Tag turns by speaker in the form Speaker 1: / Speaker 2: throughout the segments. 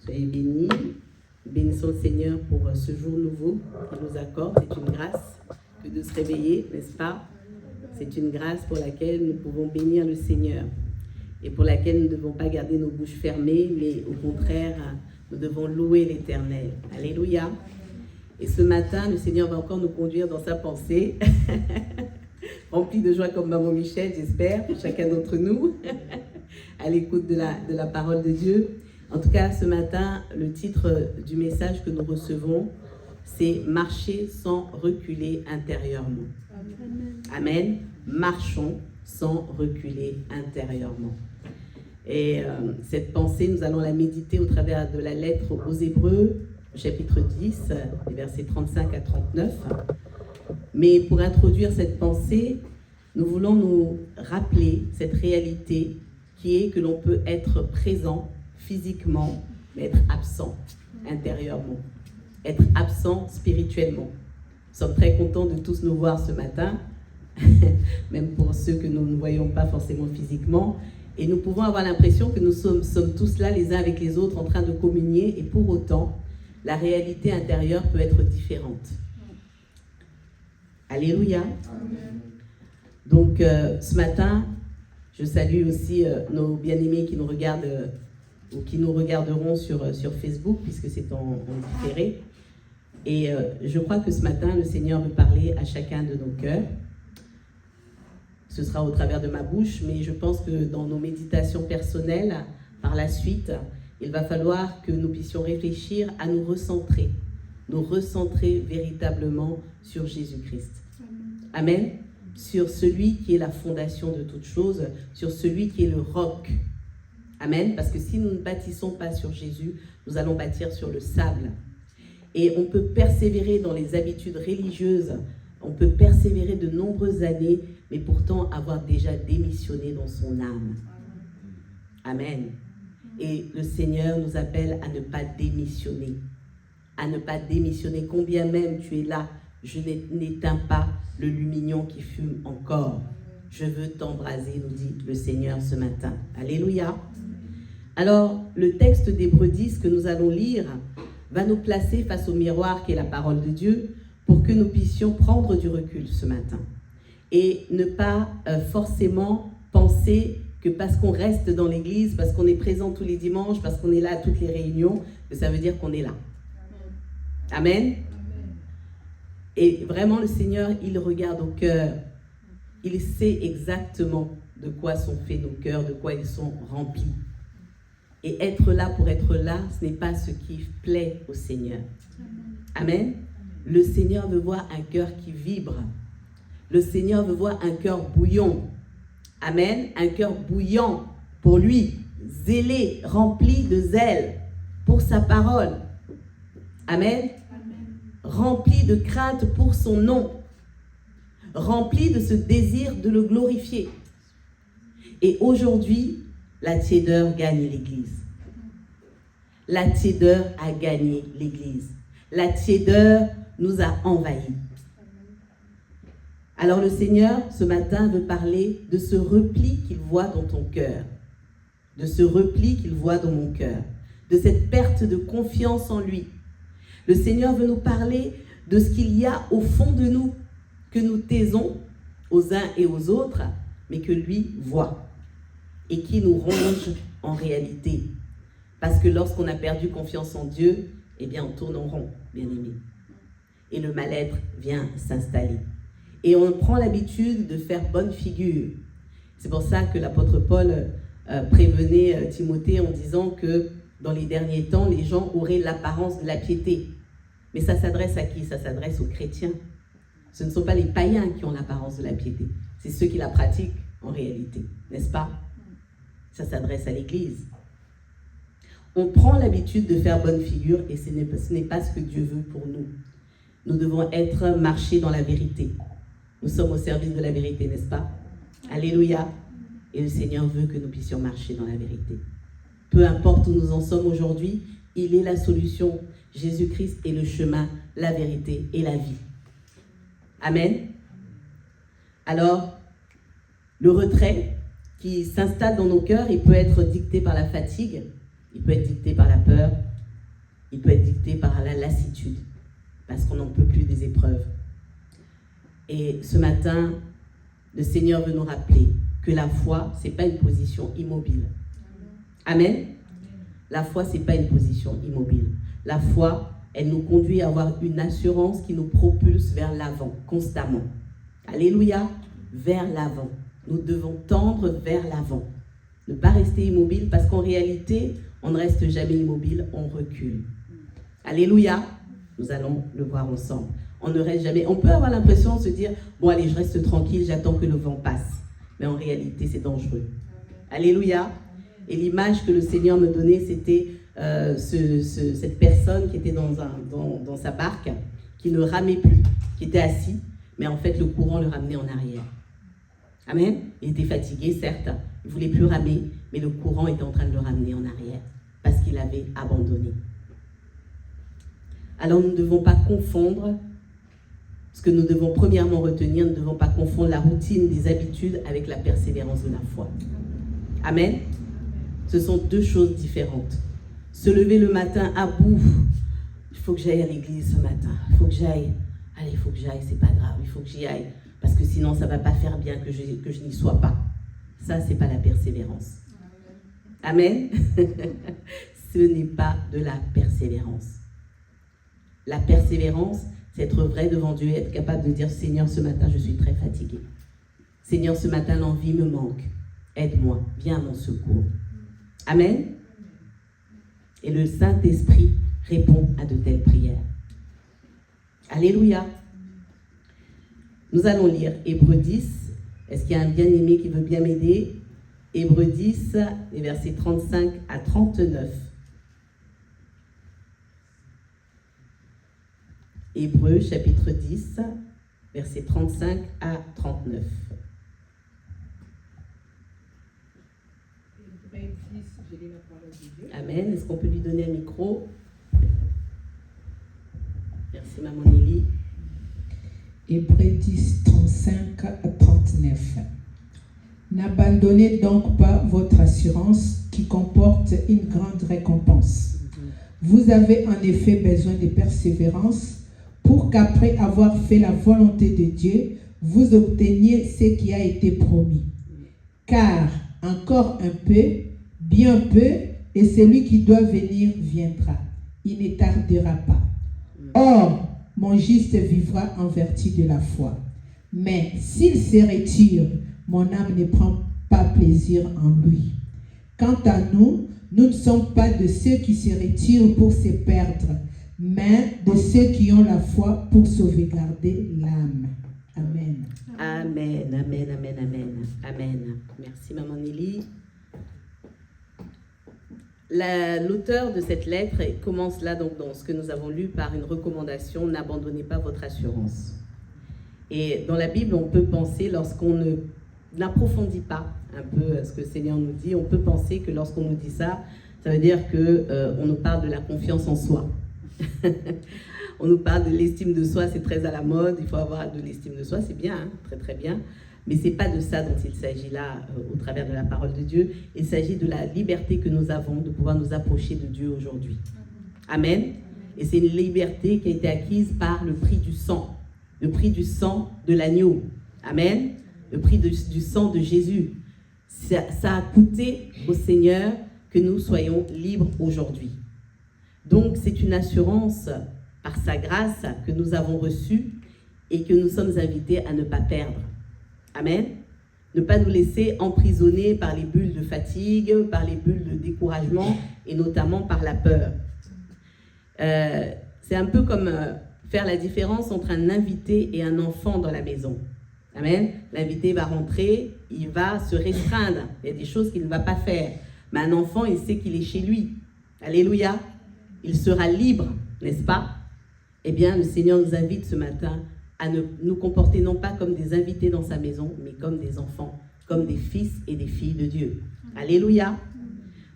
Speaker 1: Soyez bénis. Bénissons le Seigneur pour ce jour nouveau qu'il nous accorde. C'est une grâce que de se réveiller, n'est-ce pas? C'est une grâce pour laquelle nous pouvons bénir le Seigneur et pour laquelle nous ne devons pas garder nos bouches fermées, mais au contraire, nous devons louer l'Éternel. Alléluia. Et ce matin, le Seigneur va encore nous conduire dans sa pensée, rempli de joie comme Maman Michel, j'espère, pour chacun d'entre nous, à l'écoute de la parole de Dieu. En tout cas, ce matin, le titre du message que nous recevons, c'est « Marcher sans reculer intérieurement ». Amen. Marchons sans reculer intérieurement. Et cette pensée, nous allons la méditer au travers de la lettre aux Hébreux, chapitre 10, les versets 35 à 39. Mais pour introduire cette pensée, nous voulons nous rappeler cette réalité qui est que l'on peut être présent physiquement, mais être absent intérieurement, être absent spirituellement. Nous sommes très contents de tous nous voir ce matin, même pour ceux que nous ne voyons pas forcément physiquement. Et nous pouvons avoir l'impression que nous sommes tous là les uns avec les autres en train de communier, et pour autant, la réalité intérieure peut être différente. Alléluia. Amen. Donc, ce matin, je salue aussi nos bien-aimés qui nous regardent ou qui nous regarderont sur Facebook, puisque c'est en différé. Et je crois que ce matin, le Seigneur veut parler à chacun de nos cœurs. Ce sera au travers de ma bouche, mais je pense que dans nos méditations personnelles, par la suite, il va falloir que nous puissions réfléchir à nous recentrer véritablement sur Jésus-Christ. Amen. Sur celui qui est la fondation de toutes choses, sur celui qui est le roc. Amen. Parce que si nous ne bâtissons pas sur Jésus, nous allons bâtir sur le sable. Et on peut persévérer dans les habitudes religieuses, on peut persévérer de nombreuses années, mais pourtant avoir déjà démissionné dans son âme. Amen. Et le Seigneur nous appelle à ne pas démissionner. À ne pas démissionner. Combien même tu es là, je n'éteins pas le lumignon qui fume encore. Je veux t'embraser, nous dit le Seigneur ce matin. Alléluia. Alors, le texte d'Hébreux 10 que nous allons lire va nous placer face au miroir qui est la parole de Dieu pour que nous puissions prendre du recul ce matin. Et ne pas forcément penser que parce qu'on reste dans l'église, parce qu'on est présent tous les dimanches, parce qu'on est là à toutes les réunions, que ça veut dire qu'on est là. Amen. Amen. Et vraiment, le Seigneur, il regarde au cœur. Il sait exactement de quoi sont faits nos cœurs, de quoi ils sont remplis. Et être là pour être là, ce n'est pas ce qui plaît au Seigneur. Amen. Le Seigneur veut voir un cœur qui vibre. Le Seigneur veut voir un cœur bouillon. Amen. Un cœur bouillant pour lui, zélé, rempli de zèle pour sa parole. Amen. Rempli de crainte pour son nom. Rempli de ce désir de le glorifier. Et aujourd'hui, la tiédeur gagne l'Église. La tiédeur a gagné l'Église. La tiédeur nous a envahis. Alors le Seigneur, ce matin, veut parler de ce repli qu'il voit dans ton cœur. De ce repli qu'il voit dans mon cœur. De cette perte de confiance en lui. Le Seigneur veut nous parler de ce qu'il y a au fond de nous, que nous taisons aux uns et aux autres, mais que lui voit. Et qui nous ronge en réalité. Parce que lorsqu'on a perdu confiance en Dieu, eh bien on tourne en rond, bien aimé. Et le mal-être vient s'installer. Et on prend l'habitude de faire bonne figure. C'est pour ça que l'apôtre Paul prévenait Timothée en disant que dans les derniers temps, les gens auraient l'apparence de la piété. Mais ça s'adresse à qui? Ça s'adresse aux chrétiens. Ce ne sont pas les païens qui ont l'apparence de la piété. C'est ceux qui la pratiquent en réalité, n'est-ce pas? Ça s'adresse à l'Église. On prend l'habitude de faire bonne figure et ce n'est pas ce que Dieu veut pour nous. Nous devons marcher dans la vérité. Nous sommes au service de la vérité, n'est-ce pas? Alléluia. Et le Seigneur veut que nous puissions marcher dans la vérité. Peu importe où nous en sommes aujourd'hui, il est la solution. Jésus-Christ est le chemin, la vérité et la vie. Amen. Alors, le retrait qui s'installe dans nos cœurs, il peut être dicté par la fatigue, il peut être dicté par la peur, il peut être dicté par la lassitude, parce qu'on n'en peut plus des épreuves. Et ce matin, le Seigneur veut nous rappeler que la foi, ce n'est pas une position immobile. Amen. La foi, ce n'est pas une position immobile. La foi, elle nous conduit à avoir une assurance qui nous propulse vers l'avant, constamment. Alléluia, vers l'avant. Nous devons tendre vers l'avant. Ne pas rester immobile, parce qu'en réalité, on ne reste jamais immobile, on recule. Alléluia, nous allons le voir ensemble. On ne reste jamais. On peut avoir l'impression de se dire, bon allez, je reste tranquille, j'attends que le vent passe. Mais en réalité, c'est dangereux. Alléluia. Et l'image que le Seigneur me donnait, c'était cette personne qui était dans sa barque, qui ne ramait plus, qui était assis, mais en fait, le courant le ramenait en arrière. Amen. Il était fatigué, certes, il ne voulait plus ramer, mais le courant était en train de le ramener en arrière, parce qu'il avait abandonné. Alors, nous ne devons pas confondre, ce que nous devons premièrement retenir, nous ne devons pas confondre la routine des habitudes avec la persévérance de la foi. Amen. Ce sont deux choses différentes. Se lever le matin à bout, il faut que j'aille à l'église ce matin, il faut que j'aille, allez, il faut que j'aille, c'est pas grave, il faut que j'y aille, parce que sinon ça ne va pas faire bien que je n'y sois pas. Ça, c'est pas la persévérance. Amen. Ce n'est pas de la persévérance. La persévérance, c'est être vrai devant Dieu et être capable de dire, Seigneur, ce matin, je suis très fatigué. Seigneur, ce matin, l'envie me manque. Aide-moi, viens à mon secours. Amen. Et le Saint-Esprit répond à de telles prières. Alléluia. Nous allons lire Hébreux 10. Est-ce qu'il y a un bien-aimé qui veut bien m'aider? Hébreux 10, les versets 35 à 39. Hébreux, chapitre 10, versets 35 à 39. Amen. Est-ce qu'on peut lui donner un micro? Merci, maman Nelly.
Speaker 2: Hébreux 10, 35 à 39. N'abandonnez donc pas votre assurance qui comporte une grande récompense. Vous avez en effet besoin de persévérance pour qu'après avoir fait la volonté de Dieu, vous obteniez ce qui a été promis. Car encore un peu, bien peu, et celui qui doit venir viendra. Il ne tardera pas. Or, mon juste vivra en vertu de la foi. Mais s'il se retire, mon âme ne prend pas plaisir en lui. Quant à nous, nous ne sommes pas de ceux qui se retirent pour se perdre, mais de ceux qui ont la foi pour sauvegarder l'âme. Amen.
Speaker 1: Amen, amen, amen, amen, amen. Merci, maman Nelly. L'auteur de cette lettre commence là, donc, dans ce que nous avons lu, par une recommandation: n'abandonnez pas votre assurance. Et dans la Bible, on peut penser, lorsqu'on n'approfondit pas un peu ce que le Seigneur nous dit, on peut penser que lorsqu'on nous dit ça, ça veut dire qu'on nous parle de la confiance en soi. On nous parle de l'estime de soi, c'est très à la mode, il faut avoir de l'estime de soi, c'est bien, hein, très très bien. Mais ce n'est pas de ça dont il s'agit là, au travers de la parole de Dieu. Il s'agit de la liberté que nous avons de pouvoir nous approcher de Dieu aujourd'hui. Amen. Et c'est une liberté qui a été acquise par le prix du sang de l'agneau. Amen. Le prix du sang de Jésus. Ça a coûté au Seigneur que nous soyons libres aujourd'hui. Donc c'est une assurance par sa grâce que nous avons reçue et que nous sommes invités à ne pas perdre. Amen. Ne pas nous laisser emprisonner par les bulles de fatigue, par les bulles de découragement et notamment par la peur. C'est un peu comme faire la différence entre un invité et un enfant dans la maison. Amen. L'invité va rentrer, il va se restreindre. Il y a des choses qu'il ne va pas faire. Mais un enfant, il sait qu'il est chez lui. Alléluia. Il sera libre, n'est-ce pas? Eh bien, le Seigneur nous invite ce matin à nous comporter non pas comme des invités dans sa maison, mais comme des enfants, comme des fils et des filles de Dieu. Alléluia.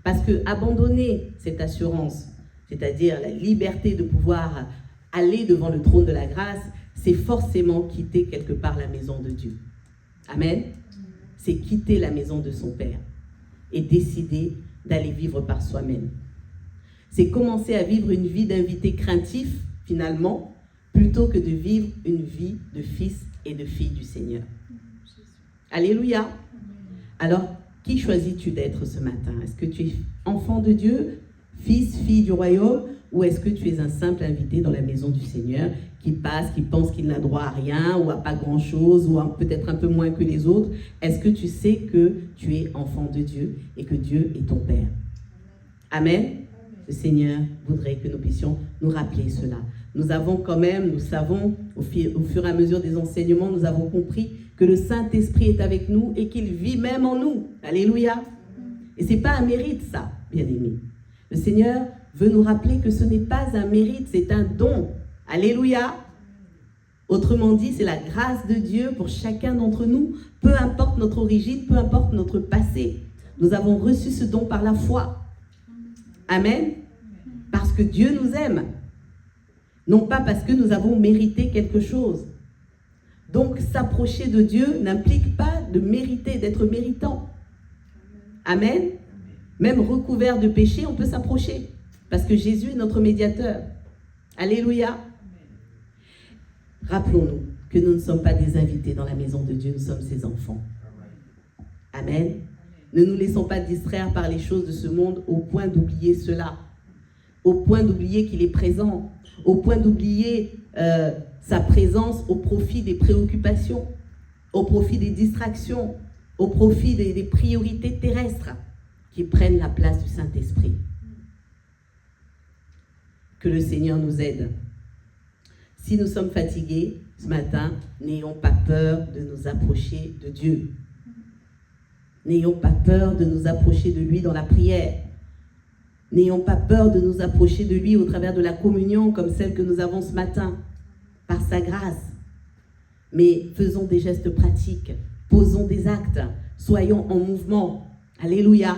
Speaker 1: Parce que abandonner cette assurance, c'est-à-dire la liberté de pouvoir aller devant le trône de la grâce, c'est forcément quitter quelque part la maison de Dieu. Amen. C'est quitter la maison de son Père et décider d'aller vivre par soi-même. C'est commencer à vivre une vie d'invité craintif, finalement, plutôt que de vivre une vie de fils et de fille du Seigneur. Alléluia. Alors, qui choisis-tu d'être ce matin? Est-ce que tu es enfant de Dieu, fils, fille du royaume, ou est-ce que tu es un simple invité dans la maison du Seigneur qui passe, qui pense qu'il n'a droit à rien ou à pas grand-chose ou peut-être un peu moins que les autres? Est-ce que tu sais que tu es enfant de Dieu et que Dieu est ton Père? Amen. Le Seigneur voudrait que nous puissions nous rappeler cela. Nous avons quand même, nous savons, au fur et à mesure des enseignements, nous avons compris que le Saint-Esprit est avec nous et qu'il vit même en nous. Alléluia. Et ce n'est pas un mérite, ça, bien-aimés. Le Seigneur veut nous rappeler que ce n'est pas un mérite, c'est un don. Alléluia. Autrement dit, c'est la grâce de Dieu pour chacun d'entre nous, peu importe notre origine, peu importe notre passé. Nous avons reçu ce don par la foi. Amen. Parce que Dieu nous aime. Non pas parce que nous avons mérité quelque chose. Donc, s'approcher de Dieu n'implique pas de mériter, d'être méritant. Amen. Même recouvert de péché, on peut s'approcher. Parce que Jésus est notre médiateur. Alléluia. Rappelons-nous que nous ne sommes pas des invités dans la maison de Dieu, nous sommes ses enfants. Amen. Ne nous laissons pas distraire par les choses de ce monde au point d'oublier cela. Au point d'oublier qu'il est présent. Au point d'oublier sa présence au profit des préoccupations, au profit des distractions, au profit des priorités terrestres qui prennent la place du Saint-Esprit. Que le Seigneur nous aide. Si nous sommes fatigués ce matin, n'ayons pas peur de nous approcher de Dieu. N'ayons pas peur de nous approcher de lui dans la prière. N'ayons pas peur de nous approcher de lui au travers de la communion comme celle que nous avons ce matin, par sa grâce. Mais faisons des gestes pratiques, posons des actes, soyons en mouvement. Alléluia.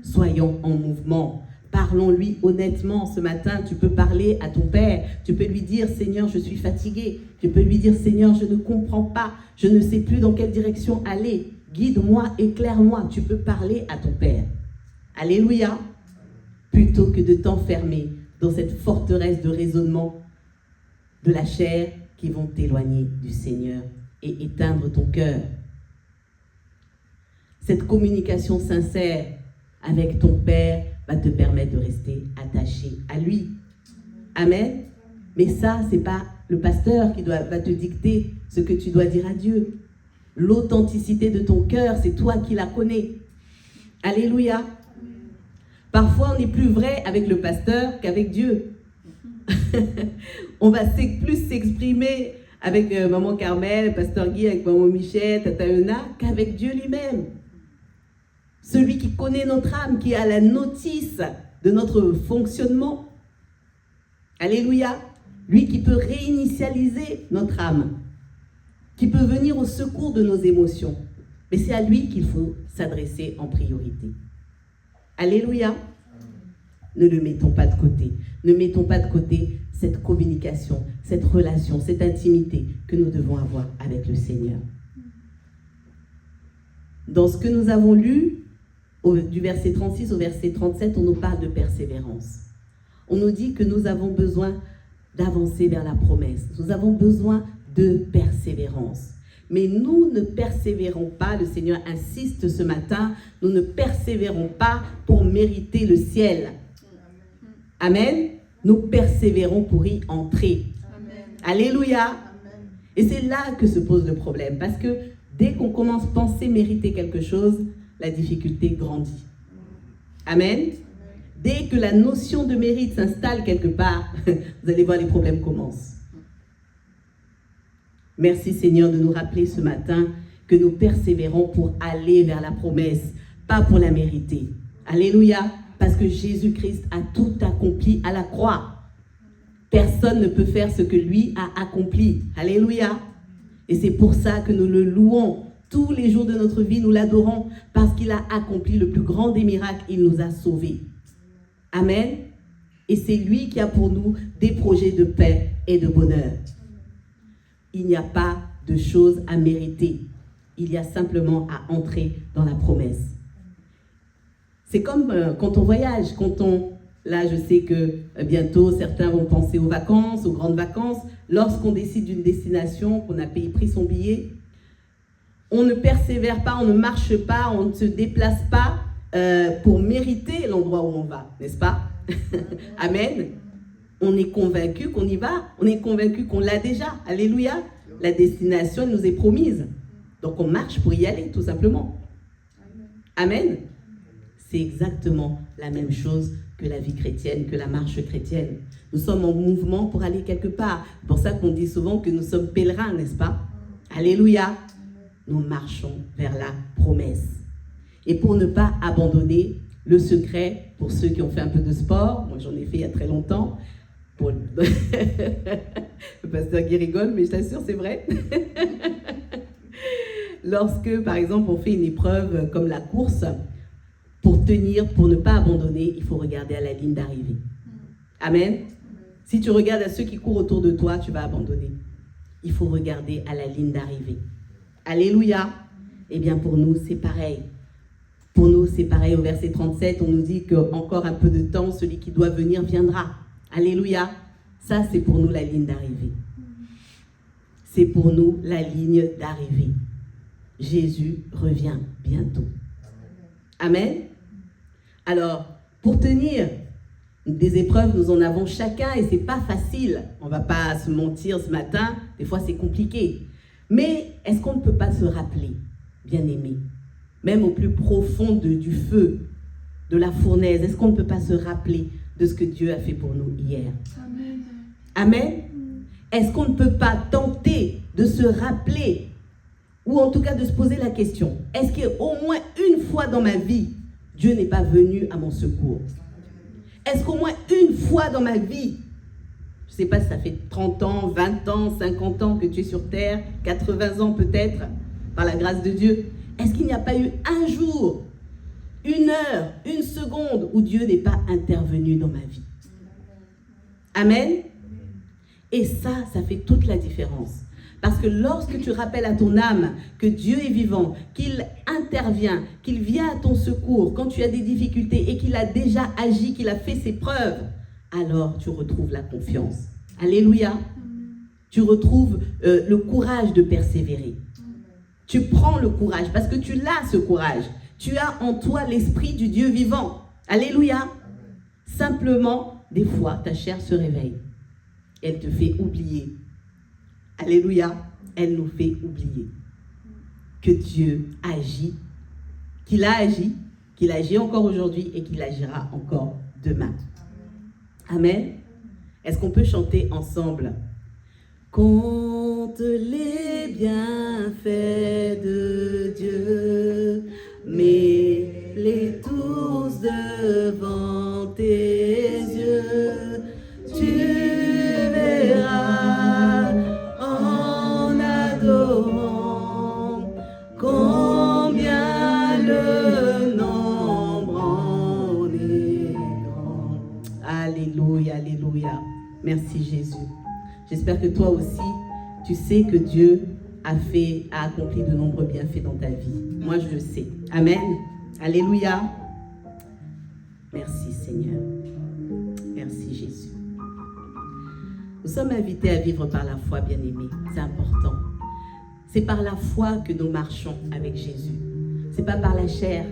Speaker 1: Soyons en mouvement. Parlons-lui honnêtement ce matin. Tu peux parler à ton Père. Tu peux lui dire, Seigneur, je suis fatigué. Tu peux lui dire, Seigneur, je ne comprends pas. Je ne sais plus dans quelle direction aller. Guide-moi, éclaire-moi. Tu peux parler à ton Père. Alléluia. Plutôt que de t'enfermer dans cette forteresse de raisonnement de la chair qui vont t'éloigner du Seigneur et éteindre ton cœur. Cette communication sincère avec ton Père va te permettre de rester attaché à lui. Amen. Mais ça, c'est pas le pasteur qui va te dicter ce que tu dois dire à Dieu. L'authenticité de ton cœur, c'est toi qui la connais. Alléluia. Parfois, on est plus vrai avec le pasteur qu'avec Dieu. On va plus s'exprimer avec Maman Carmel, Pasteur Guy, avec Maman Michel, Tata Euna, qu'avec Dieu lui-même. Celui qui connaît notre âme, qui a la notice de notre fonctionnement. Alléluia. Lui qui peut réinitialiser notre âme, qui peut venir au secours de nos émotions. Mais c'est à lui qu'il faut s'adresser en priorité. Alléluia. Ne le mettons pas de côté. Ne mettons pas de côté cette communication, cette relation, cette intimité que nous devons avoir avec le Seigneur. Dans ce que nous avons lu, du verset 36 au verset 37, on nous parle de persévérance. On nous dit que nous avons besoin d'avancer vers la promesse. Nous avons besoin de persévérance. Mais nous ne persévérons pas, le Seigneur insiste ce matin, nous ne persévérons pas pour mériter le ciel. Amen. Nous persévérons pour y entrer. Amen. Alléluia. Amen. Et c'est là que se pose le problème. Parce que dès qu'on commence à penser mériter quelque chose, la difficulté grandit. Amen. Amen. Dès que la notion de mérite s'installe quelque part, vous allez voir, les problèmes commencent. Merci Seigneur de nous rappeler ce matin que nous persévérons pour aller vers la promesse, pas pour la mériter. Alléluia. Parce que Jésus-Christ a tout accompli à la croix. Personne ne peut faire ce que lui a accompli. Alléluia. Et c'est pour ça que nous le louons. Tous les jours de notre vie, nous l'adorons parce qu'il a accompli le plus grand des miracles. Il nous a sauvés. Amen. Et c'est lui qui a pour nous des projets de paix et de bonheur. Il n'y a pas de choses à mériter. Il y a simplement à entrer dans la promesse. C'est comme quand on voyage, quand on Là, je sais que bientôt, certains vont penser aux vacances, aux grandes vacances. Lorsqu'on décide d'une destination, qu'on a pris son billet, on ne persévère pas, on ne marche pas, on ne se déplace pas pour mériter l'endroit où on va, n'est-ce pas? Amen. On est convaincu qu'on y va, on est convaincu qu'on l'a déjà. Alléluia. La destination nous est promise. Donc on marche pour y aller, tout simplement. Amen. C'est exactement la même chose que la vie chrétienne, que la marche chrétienne. Nous sommes en mouvement pour aller quelque part. C'est pour ça qu'on dit souvent que nous sommes pèlerins, n'est-ce pas? Alléluia. Nous marchons vers la promesse. Et pour ne pas abandonner, le secret, pour ceux qui ont fait un peu de sport, moi j'en ai fait il y a très longtemps, le pasteur Guy rigole, mais je t'assure, c'est vrai. Lorsque, par exemple, on fait une épreuve comme la course, pour tenir, pour ne pas abandonner, il faut regarder à la ligne d'arrivée. Amen. Si tu regardes à ceux qui courent autour de toi, tu vas abandonner. Il faut regarder à la ligne d'arrivée. Alléluia. Eh bien, pour nous, c'est pareil. Pour nous, c'est pareil. Au verset 37, on nous dit qu'encore un peu de temps, celui qui doit venir viendra. Alléluia. Ça, c'est pour nous la ligne d'arrivée. C'est pour nous la ligne d'arrivée. Jésus revient bientôt. Amen. Alors, pour tenir des épreuves, nous en avons chacun et c'est pas facile. On va pas se mentir ce matin. Des fois, c'est compliqué. Mais est-ce qu'on ne peut pas se rappeler, bien-aimés, même au plus profond du feu, de la fournaise, est-ce qu'on ne peut pas se rappeler de ce que Dieu a fait pour nous hier?
Speaker 3: Amen.
Speaker 1: Amen. Est-ce qu'on ne peut pas tenter de se rappeler, ou en tout cas de se poser la question, est-ce qu'au moins une fois dans ma vie, Dieu n'est pas venu à mon secours? Est-ce qu'au moins une fois dans ma vie, je ne sais pas si ça fait 30 ans, 20 ans, 50 ans que tu es sur terre, 80 ans peut-être, par la grâce de Dieu, est-ce qu'il n'y a pas eu un jour, une heure, une seconde où Dieu n'est pas intervenu dans ma vie? Amen. Et ça fait toute la différence. Parce que lorsque tu rappelles à ton âme que Dieu est vivant, qu'il intervient, qu'il vient à ton secours quand tu as des difficultés et qu'il a déjà agi, qu'il a fait ses preuves, alors tu retrouves la confiance. Alléluia. Tu retrouves le courage de persévérer. Tu prends le courage parce que tu l'as, ce courage. Tu as en toi l'esprit du Dieu vivant. Alléluia. Simplement, des fois, ta chair se réveille. Elle te fait oublier. Alléluia. Elle nous fait oublier que Dieu agit, qu'il agit encore aujourd'hui et qu'il agira encore demain. Amen. Est-ce qu'on peut chanter ensemble? Compte les bienfaits de Dieu, mets-les tous devant tes yeux, tu verras en adorant combien le nombre en est grand. Alléluia, alléluia. Merci Jésus. J'espère que toi aussi, tu sais que Dieu a accompli de nombreux bienfaits dans ta vie. Moi, je le sais. Amen. Alléluia. Merci Seigneur. Merci Jésus. Nous sommes invités à vivre par la foi, bien-aimés. C'est important. C'est par la foi que nous marchons avec Jésus. C'est pas par la chair.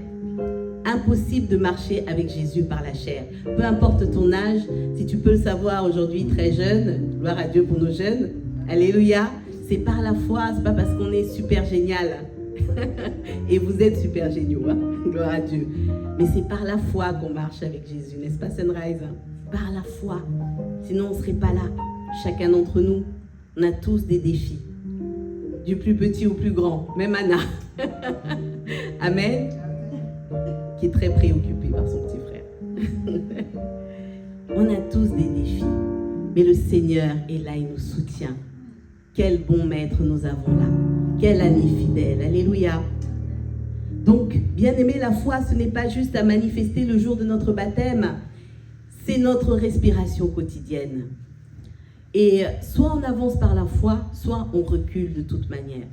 Speaker 1: Impossible de marcher avec Jésus par la chair. Peu importe ton âge, si tu peux le savoir aujourd'hui, très jeune, gloire à Dieu pour nos jeunes, alléluia, c'est par la foi, c'est pas parce qu'on est super génial. Et vous êtes super géniaux, hein? Gloire à Dieu. Mais c'est par la foi qu'on marche avec Jésus, n'est-ce pas Sunrise? Par la foi. Sinon on ne serait pas là. Chacun d'entre nous, on a tous des défis. Du plus petit au plus grand, même Anna. Amen. Qui est très préoccupé par son petit frère. On a tous des défis, mais le Seigneur est là, il nous soutient. Quel bon maître nous avons là, quel ami fidèle, alléluia. Donc, bien-aimé, la foi, ce n'est pas juste à manifester le jour de notre baptême, c'est notre respiration quotidienne. Et soit on avance par la foi, soit on recule de toute manière.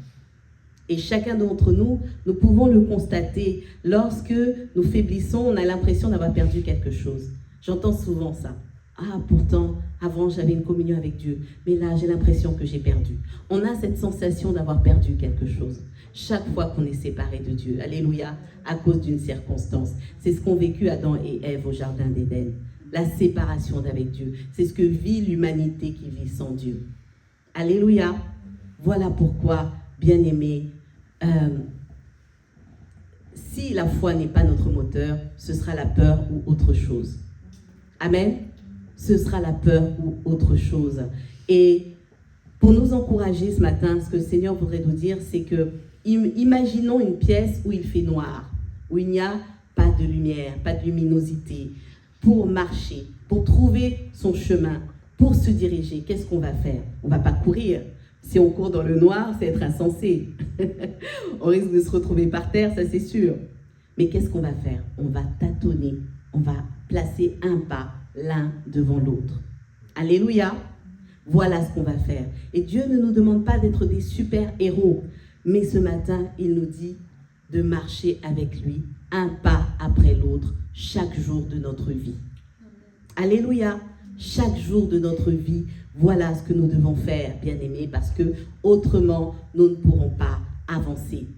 Speaker 1: Et chacun d'entre nous, nous pouvons le constater. Lorsque nous faiblissons, on a l'impression d'avoir perdu quelque chose. J'entends souvent ça. Ah, pourtant, avant, j'avais une communion avec Dieu, mais là, j'ai l'impression que j'ai perdu. On a cette sensation d'avoir perdu quelque chose chaque fois qu'on est séparé de Dieu. Alléluia, à cause d'une circonstance. C'est ce qu'ont vécu Adam et Ève au jardin d'Éden. La séparation d'avec Dieu. C'est ce que vit l'humanité qui vit sans Dieu. Alléluia. Voilà pourquoi, bien-aimés, si la foi n'est pas notre moteur, ce sera la peur ou autre chose. Amen. Ce sera la peur ou autre chose. Et pour nous encourager ce matin, ce que le Seigneur voudrait nous dire, c'est que imaginons une pièce où il fait noir, où il n'y a pas de lumière, pas de luminosité. Pour marcher, pour trouver son chemin, pour se diriger, qu'est-ce qu'on va faire? On ne va pas courir. Si on court dans le noir, c'est être insensé. On risque de se retrouver par terre, ça c'est sûr. Mais qu'est-ce qu'on va faire? On va tâtonner, on va placer un pas l'un devant l'autre. Alléluia. Voilà ce qu'on va faire. Et Dieu ne nous demande pas d'être des super-héros, mais ce matin, il nous dit de marcher avec lui, un pas après l'autre, chaque jour de notre vie. Alléluia. Chaque jour de notre vie, voilà ce que nous devons faire, bien-aimés, parce que autrement, nous ne pourrons pas avancer.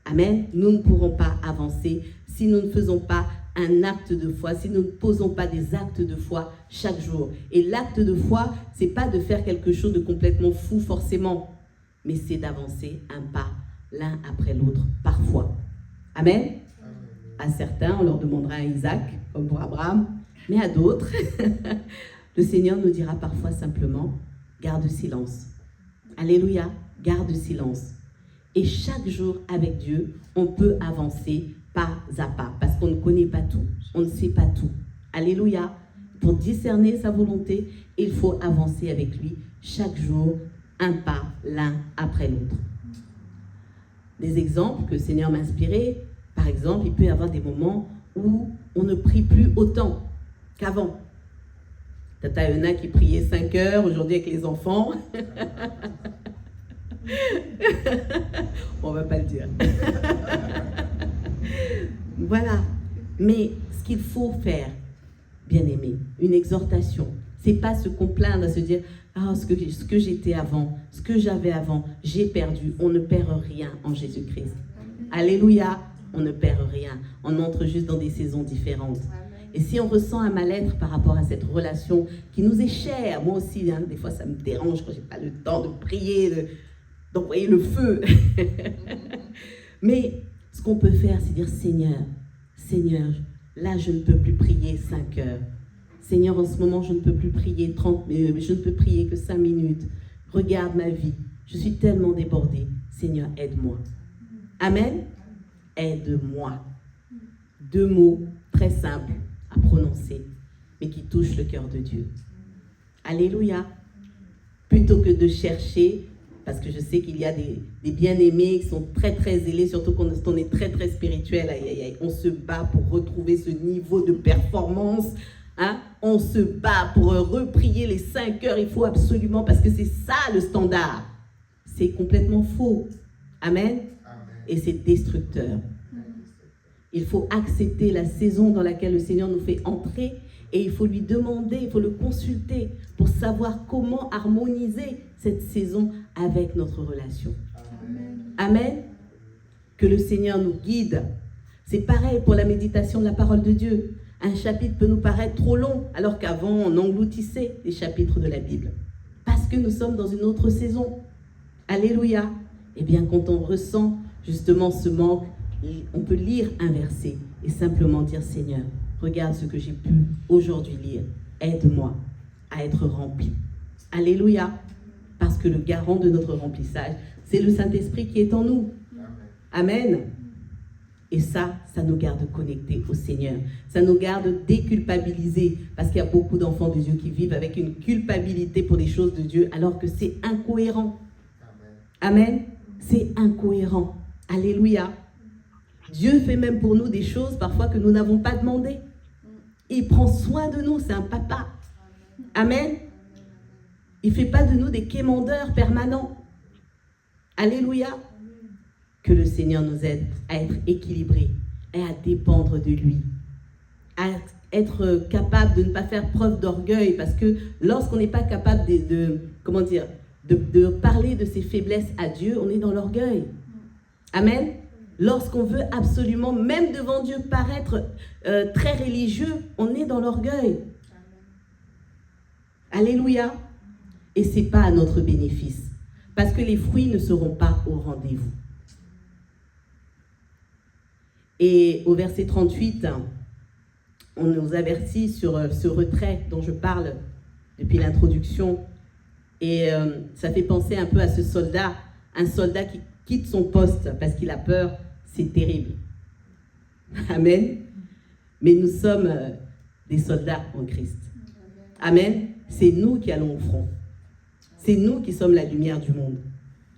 Speaker 1: Amen. Nous ne pourrons pas avancer si nous ne faisons pas un acte de foi, si nous ne posons pas des actes de foi chaque jour. Et l'acte de foi, c'est pas de faire quelque chose de complètement fou forcément, mais c'est d'avancer un pas l'un après l'autre, parfois. Amen. À certains, on leur demandera un Isaac, comme pour Abraham, mais à d'autres, le Seigneur nous dira parfois simplement, garde silence. Alléluia, garde silence. Et chaque jour avec Dieu, on peut avancer pas à pas, parce qu'on ne connaît pas tout, on ne sait pas tout. Alléluia. Pour discerner sa volonté, il faut avancer avec lui chaque jour, un pas l'un après l'autre. Des exemples que le Seigneur m'a inspirés, par exemple, il peut y avoir des moments où on ne prie plus autant qu'avant. Tata Euna qui priait 5 heures, aujourd'hui avec les enfants. On ne va pas le dire. Voilà. Mais ce qu'il faut faire, bien-aimé, une exhortation, c'est pas se complaindre, se dire « Ah, ce que j'étais avant, ce que j'avais avant, j'ai perdu. » On ne perd rien en Jésus-Christ. Alléluia, on ne perd rien. On entre juste dans des saisons différentes. Et si on ressent un mal-être par rapport à cette relation qui nous est chère, moi aussi, hein, des fois ça me dérange quand je n'ai pas le temps de prier, d'envoyer le feu. Mais ce qu'on peut faire, c'est dire Seigneur, là je ne peux plus prier 5 heures. Seigneur, en ce moment, je ne peux plus prier 30 minutes, je ne peux prier que 5 minutes. Regarde ma vie, je suis tellement débordée. Seigneur, aide-moi. Amen. Aide-moi. 2 mots très simples à prononcer, mais qui touchent le cœur de Dieu. Alléluia. Plutôt que de chercher, parce que je sais qu'il y a des bien-aimés qui sont très très zélés, surtout quand on est très très spirituel, on se bat pour retrouver ce niveau de performance, hein? On se bat pour reprier les 5 heures, il faut absolument, parce que c'est ça le standard. C'est complètement faux. Amen. Et c'est destructeur. Il faut accepter la saison dans laquelle le Seigneur nous fait entrer et il faut lui demander, il faut le consulter pour savoir comment harmoniser cette saison avec notre relation. Amen. Amen. Que le Seigneur nous guide. C'est pareil pour la méditation de la parole de Dieu. Un chapitre peut nous paraître trop long alors qu'avant on engloutissait les chapitres de la Bible. Parce que nous sommes dans une autre saison. Alléluia. Eh bien, quand on ressent justement ce manque, on peut lire un verset et simplement dire Seigneur, regarde ce que j'ai pu aujourd'hui lire. Aide-moi à être rempli. Alléluia. Parce que le garant de notre remplissage, c'est le Saint-Esprit qui est en nous. Amen. Et ça nous garde connectés au Seigneur. Ça nous garde déculpabilisés. Parce qu'il y a beaucoup d'enfants de Dieu qui vivent avec une culpabilité pour les choses de Dieu alors que c'est incohérent. Amen. C'est incohérent. Alléluia. Dieu fait même pour nous des choses parfois que nous n'avons pas demandé. Il prend soin de nous, c'est un papa. Amen. Il ne fait pas de nous des quémandeurs permanents. Alléluia. Que le Seigneur nous aide à être équilibrés et à dépendre de lui. À être capable de ne pas faire preuve d'orgueil, parce que lorsqu'on n'est pas capable de parler de ses faiblesses à Dieu, on est dans l'orgueil. Amen. Lorsqu'on veut absolument, même devant Dieu, paraître très religieux, on est dans l'orgueil. Alléluia. Et ce n'est pas à notre bénéfice, parce que les fruits ne seront pas au rendez-vous. Et au verset 38, on nous avertit sur ce retrait dont je parle depuis l'introduction. Et ça fait penser un peu à ce soldat, un soldat qui quitte son poste parce qu'il a peur, c'est terrible. Amen. Mais nous sommes des soldats en Christ. Amen. C'est nous qui allons au front. C'est nous qui sommes la lumière du monde.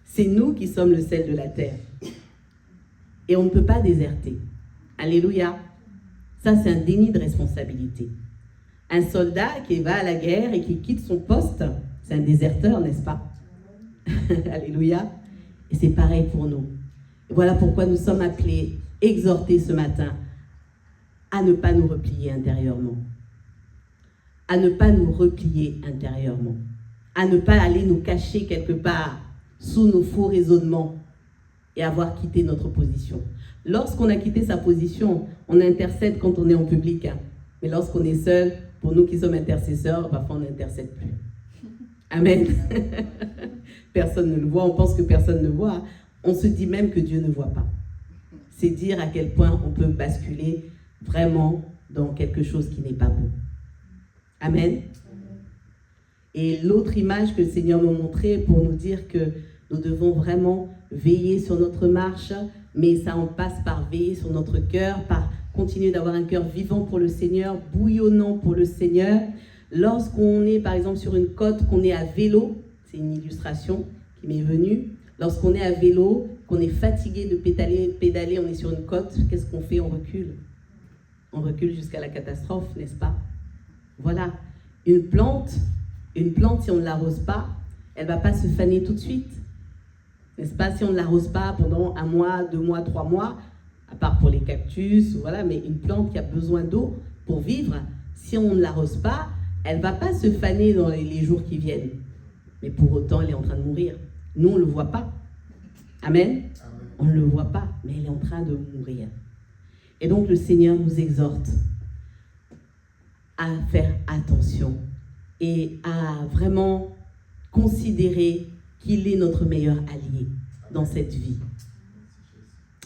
Speaker 1: C'est nous qui sommes le sel de la terre. Et on ne peut pas déserter. Alléluia. Ça, c'est un déni de responsabilité. Un soldat qui va à la guerre et qui quitte son poste, c'est un déserteur, n'est-ce pas? Alléluia. Et c'est pareil pour nous. Et voilà pourquoi nous sommes appelés, exhortés ce matin, à ne pas nous replier intérieurement. À ne pas nous replier intérieurement. À ne pas aller nous cacher quelque part sous nos faux raisonnements et avoir quitté notre position. Lorsqu'on a quitté sa position, on intercède quand on est en public. Mais lorsqu'on est seul, pour nous qui sommes intercesseurs, parfois on n'intercède plus. Amen. Personne ne le voit, on pense que personne ne voit. On se dit même que Dieu ne voit pas. C'est dire à quel point on peut basculer vraiment dans quelque chose qui n'est pas bon. Amen. Et l'autre image que le Seigneur m'a montrée pour nous dire que nous devons vraiment veiller sur notre marche, mais ça en passe par veiller sur notre cœur, par continuer d'avoir un cœur vivant pour le Seigneur, bouillonnant pour le Seigneur. Lorsqu'on est par exemple sur une côte, qu'on est à vélo, c'est une illustration qui m'est venue, lorsqu'on est à vélo, qu'on est fatigué de pédaler, on est sur une côte, qu'est-ce qu'on fait? On recule. On recule jusqu'à la catastrophe, n'est-ce pas? Voilà, une plante, si on ne l'arrose pas, elle ne va pas se faner tout de suite. N'est-ce pas? Si on ne l'arrose pas pendant 1 mois, 2 mois, 3 mois, à part pour les cactus, voilà, mais une plante qui a besoin d'eau pour vivre, si on ne l'arrose pas, elle ne va pas se faner dans les jours qui viennent. Mais pour autant, elle est en train de mourir. Nous, on ne le voit pas. Amen. Amen. On ne le voit pas, mais elle est en train de mourir. Et donc, le Seigneur nous exhorte à faire attention et à vraiment considérer qu'il est notre meilleur allié dans cette vie.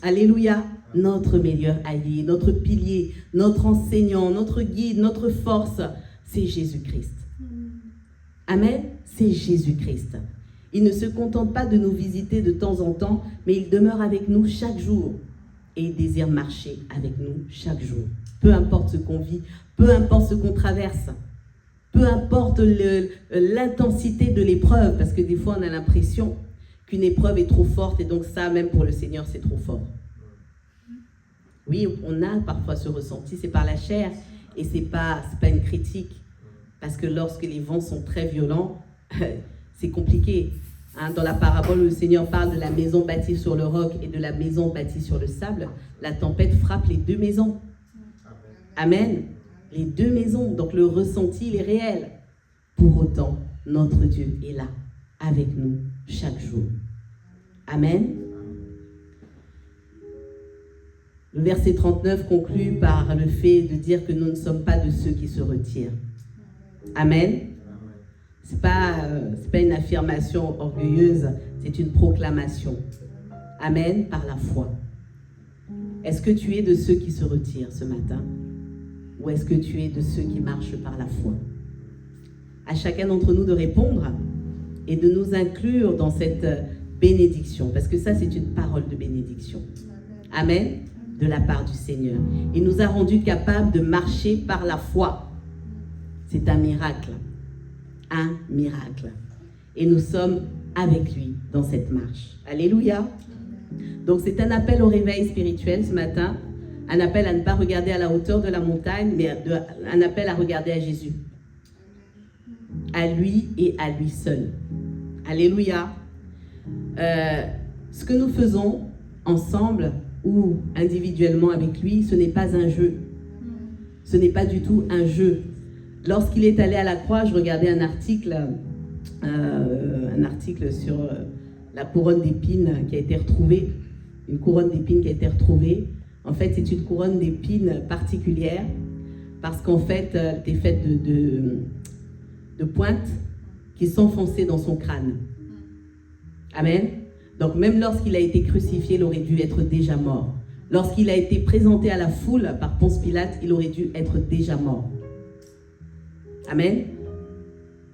Speaker 1: Alléluia, notre meilleur allié, notre pilier, notre enseignant, notre guide, notre force, c'est Jésus-Christ. Amen, c'est Jésus-Christ. Il ne se contente pas de nous visiter de temps en temps, mais il demeure avec nous chaque jour et il désire marcher avec nous chaque jour. Peu importe ce qu'on vit, peu importe ce qu'on traverse, peu importe l'intensité de l'épreuve, parce que des fois on a l'impression qu'une épreuve est trop forte et donc ça, même pour le Seigneur, c'est trop fort. Oui, on a parfois ce ressenti, c'est par la chair et c'est pas une critique, parce que lorsque les vents sont très violents, c'est compliqué. Dans la parabole, le Seigneur parle de la maison bâtie sur le roc et de la maison bâtie sur le sable. La tempête frappe les 2 maisons. Amen. Les 2 maisons. Donc le ressenti, il est réel. Pour autant, notre Dieu est là, avec nous, chaque jour. Amen. Le verset 39 conclut par le fait de dire que nous ne sommes pas de ceux qui se retirent. Amen. Ce n'est pas une affirmation orgueilleuse, c'est une proclamation. Amen, par la foi. Est-ce que tu es de ceux qui se retirent ce matin? Ou est-ce que tu es de ceux qui marchent par la foi? À chacun d'entre nous de répondre et de nous inclure dans cette bénédiction, parce que ça, c'est une parole de bénédiction. Amen, de la part du Seigneur. Il nous a rendus capables de marcher par la foi. C'est un miracle. Un miracle. Et nous sommes avec lui dans cette marche. Alléluia. Donc c'est un appel au réveil spirituel ce matin, un appel à ne pas regarder à la hauteur de la montagne, mais un appel à regarder à Jésus. À lui et à lui seul. Alléluia. Ce que nous faisons ensemble ou individuellement avec lui, ce n'est pas un jeu. Ce n'est pas du tout un jeu. Lorsqu'il est allé à la croix, je regardais un article sur la couronne d'épines qui a été retrouvée. Une couronne d'épines qui a été retrouvée. En fait, c'est une couronne d'épines particulière parce qu'en fait, elle était faite de pointes qui s'enfonçaient dans son crâne. Amen. Donc même lorsqu'il a été crucifié, il aurait dû être déjà mort. Lorsqu'il a été présenté à la foule par Ponce Pilate, il aurait dû être déjà mort. Amen.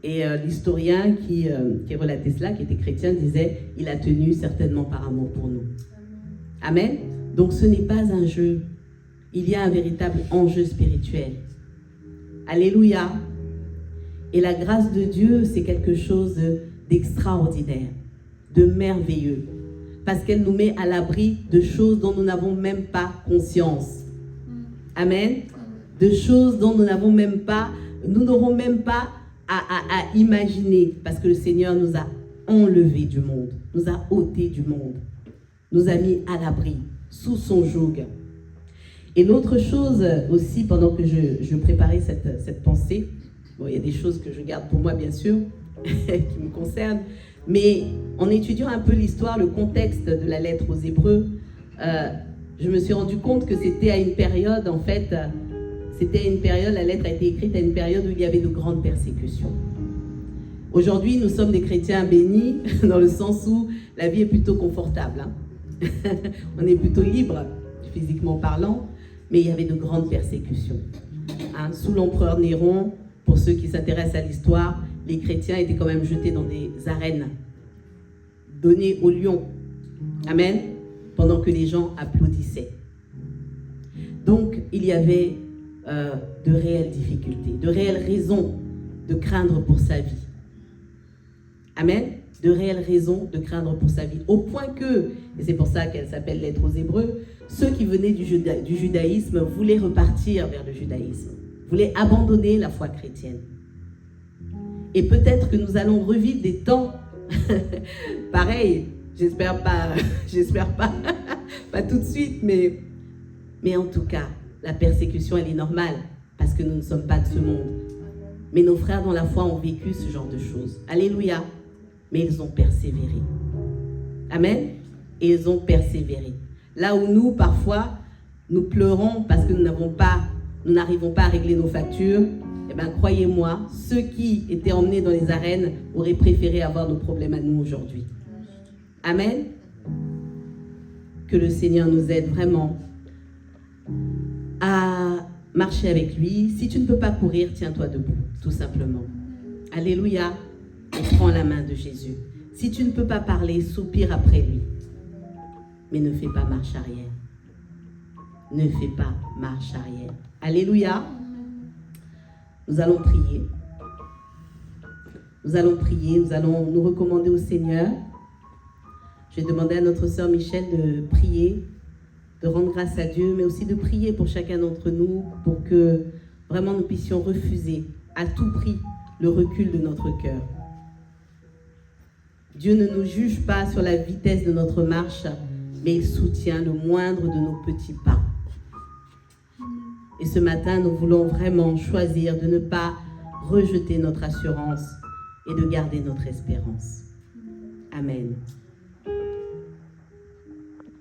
Speaker 1: Et l'historien qui relatait cela, qui était chrétien, disait « Il a tenu certainement par amour pour nous. » Amen. Donc ce n'est pas un jeu. Il y a un véritable enjeu spirituel. Alléluia. Et la grâce de Dieu, c'est quelque chose d'extraordinaire, de merveilleux. Parce qu'elle nous met à l'abri de choses dont nous n'avons même pas conscience. Amen. De choses dont nous n'aurons même pas à imaginer. Parce que le Seigneur nous a enlevés du monde, nous a ôtés du monde, nous a mis à l'abri, sous son joug. Et l'autre chose aussi, pendant que je préparais cette pensée, bon, il y a des choses que je garde pour moi, bien sûr, qui me concernent, mais en étudiant un peu l'histoire, le contexte de la lettre aux Hébreux, je me suis rendu compte que c'était à une période, en fait, la lettre a été écrite à une période où il y avait de grandes persécutions. Aujourd'hui, nous sommes des chrétiens bénis, dans le sens où la vie est plutôt confortable. Hein. On est plutôt libre, physiquement parlant, mais il y avait de grandes persécutions. Hein, sous l'empereur Néron, pour ceux qui s'intéressent à l'histoire, les chrétiens étaient quand même jetés dans des arènes, donnés aux lions. Amen. Pendant que les gens applaudissaient. Donc, il y avait de réelles difficultés, de réelles raisons de craindre pour sa vie. Amen. De réelles raisons de craindre pour sa vie. Au point que, et c'est pour ça qu'elle s'appelle lettre aux Hébreux, ceux qui venaient du judaïsme voulaient repartir vers le judaïsme, voulaient abandonner la foi chrétienne. Et peut-être que nous allons revivre des temps pareil, j'espère pas, pas tout de suite, mais en tout cas, la persécution, elle est normale, parce que nous ne sommes pas de ce monde. Mais nos frères dans la foi ont vécu ce genre de choses. Alléluia. Mais ils ont persévéré. Amen. Et ils ont persévéré. Là où nous, parfois, nous pleurons parce que nous n'arrivons pas à régler nos factures, eh bien, croyez-moi, ceux qui étaient emmenés dans les arènes auraient préféré avoir nos problèmes à nous aujourd'hui. Amen. Que le Seigneur nous aide vraiment à marcher avec lui. Si tu ne peux pas courir, tiens-toi debout, tout simplement. Alléluia. Et prends la main de Jésus. Si tu ne peux pas parler, soupire après lui. Mais ne fais pas marche arrière. Ne fais pas marche arrière. Alléluia. Nous allons prier. Nous allons prier. Nous allons nous recommander au Seigneur. Je vais demander à notre sœur Michel de prier, de rendre grâce à Dieu, mais aussi de prier pour chacun d'entre nous, pour que vraiment nous puissions refuser à tout prix le recul de notre cœur. Dieu ne nous juge pas sur la vitesse de notre marche, mais il soutient le moindre de nos petits pas. Et ce matin, nous voulons vraiment choisir de ne pas rejeter notre assurance et de garder notre espérance. Amen.